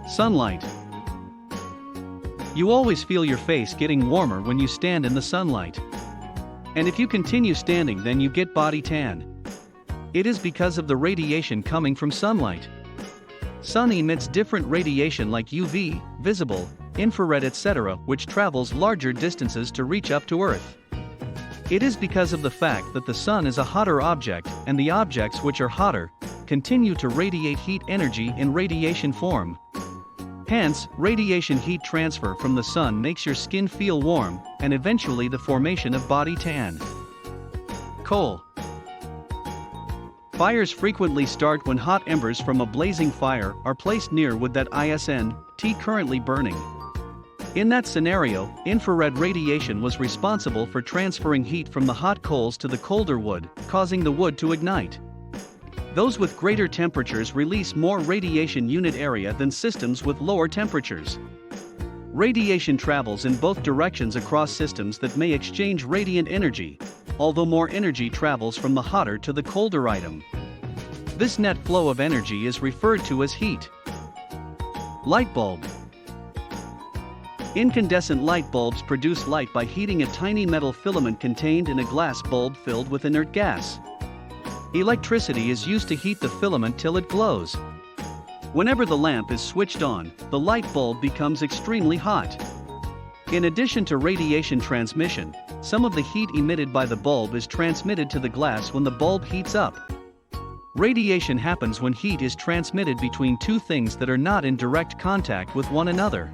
Sunlight. You always feel your face getting warmer when you stand in the sunlight. And if you continue standing, then you get body tan. It is because of the radiation coming from sunlight. Sun emits different radiation like UV, visible, infrared, etc., which travels larger distances to reach up to Earth. It is because of the fact that the sun is a hotter object, and the objects which are hotter continue to radiate heat energy in radiation form. Hence, radiation heat transfer from the sun makes your skin feel warm, and eventually the formation of body tan. Coal. Fires frequently start when hot embers from a blazing fire are placed near wood that isn't currently burning. In that scenario, infrared radiation was responsible for transferring heat from the hot coals to the colder wood, causing the wood to ignite. Those with greater temperatures release more radiation unit area than systems with lower temperatures. Radiation travels in both directions across systems that may exchange radiant energy, although more energy travels from the hotter to the colder item. This net flow of energy is referred to as heat. Light bulb. Incandescent light bulbs produce light by heating a tiny metal filament contained in a glass bulb filled with inert gas. Electricity is used to heat the filament till it glows. Whenever the lamp is switched on, the light bulb becomes extremely hot. In addition to radiation transmission, some of the heat emitted by the bulb is transmitted to the glass when the bulb heats up. Radiation happens when heat is transmitted between two things that are not in direct contact with one another.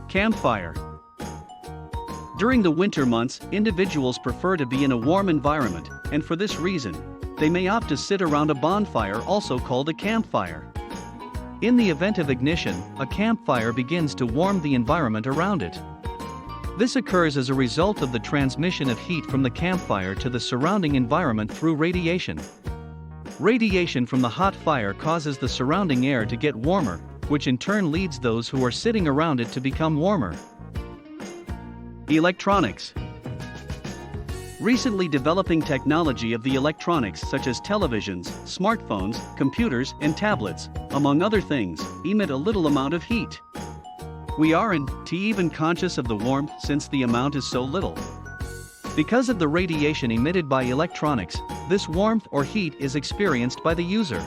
Campfire. During the winter months, individuals prefer to be in a warm environment, and for this reason, they may opt to sit around a bonfire, also called a campfire. In the event of ignition, a campfire begins to warm the environment around it. This occurs as a result of the transmission of heat from the campfire to the surrounding environment through radiation. Radiation from the hot fire causes the surrounding air to get warmer, which in turn leads those who are sitting around it to become warmer. Electronics. Recently developing technology of the electronics such as televisions, smartphones, computers, and tablets, among other things, emit a little amount of heat. We aren't even conscious of the warmth since the amount is so little. Because of the radiation emitted by electronics, this warmth or heat is experienced by the user.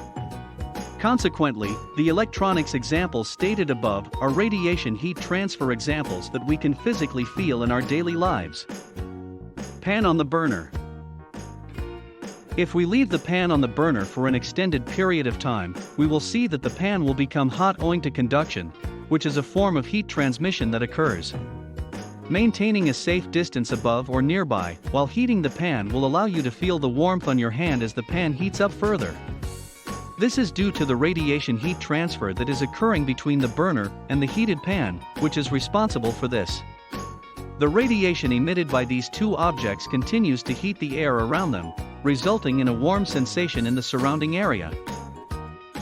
Consequently, the electronics examples stated above are radiation heat transfer examples that we can physically feel in our daily lives. Pan on the burner. If we leave the pan on the burner for an extended period of time, we will see that the pan will become hot owing to conduction, which is a form of heat transmission that occurs. Maintaining a safe distance above or nearby while heating the pan will allow you to feel the warmth on your hand as the pan heats up further. This is due to the radiation heat transfer that is occurring between the burner and the heated pan, which is responsible for this. The radiation emitted by these two objects continues to heat the air around them, resulting in a warm sensation in the surrounding area.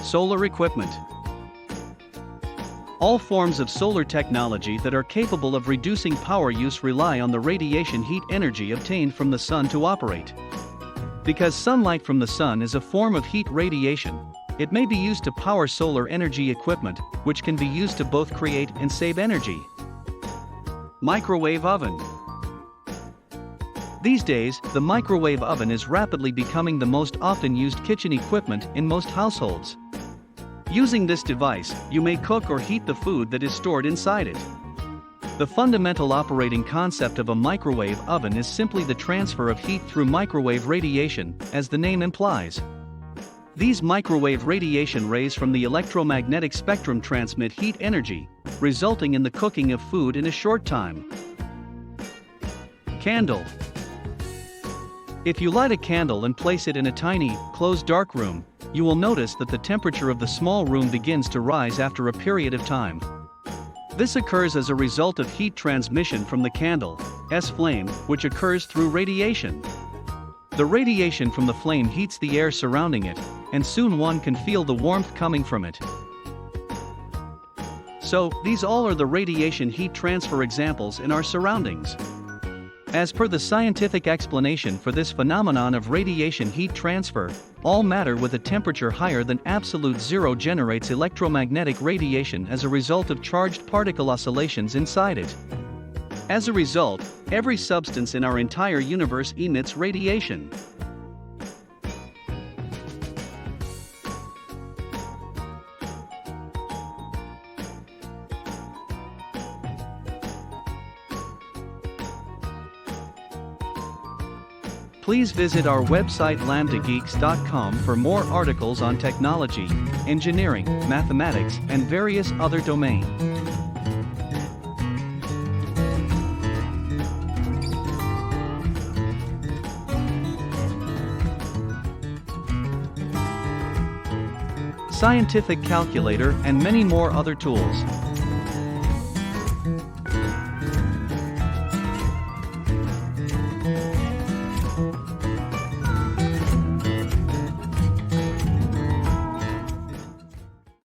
Solar equipment. All forms of solar technology that are capable of reducing power use rely on the radiation heat energy obtained from the sun to operate. Because sunlight from the sun is a form of heat radiation, it may be used to power solar energy equipment, which can be used to both create and save energy. Microwave oven. These days, the microwave oven is rapidly becoming the most often used kitchen equipment in most households. Using this device, you may cook or heat the food that is stored inside it. The fundamental operating concept of a microwave oven is simply the transfer of heat through microwave radiation, as the name implies. These microwave radiation rays from the electromagnetic spectrum transmit heat energy, resulting in the cooking of food in a short time. Candle. If you light a candle and place it in a tiny, closed dark room, you will notice that the temperature of the small room begins to rise after a period of time. This occurs as a result of heat transmission from the candle's flame, which occurs through radiation. The radiation from the flame heats the air surrounding it, and soon one can feel the warmth coming from it. So, these all are the radiation heat transfer examples in our surroundings. As per the scientific explanation for this phenomenon of radiation heat transfer, all matter with a temperature higher than absolute zero generates electromagnetic radiation as a result of charged particle oscillations inside it. As a result, every substance in our entire universe emits radiation. Please visit our website lambdageeks.com for more articles on technology, engineering, mathematics, and various other domains. Scientific calculator and many more other tools.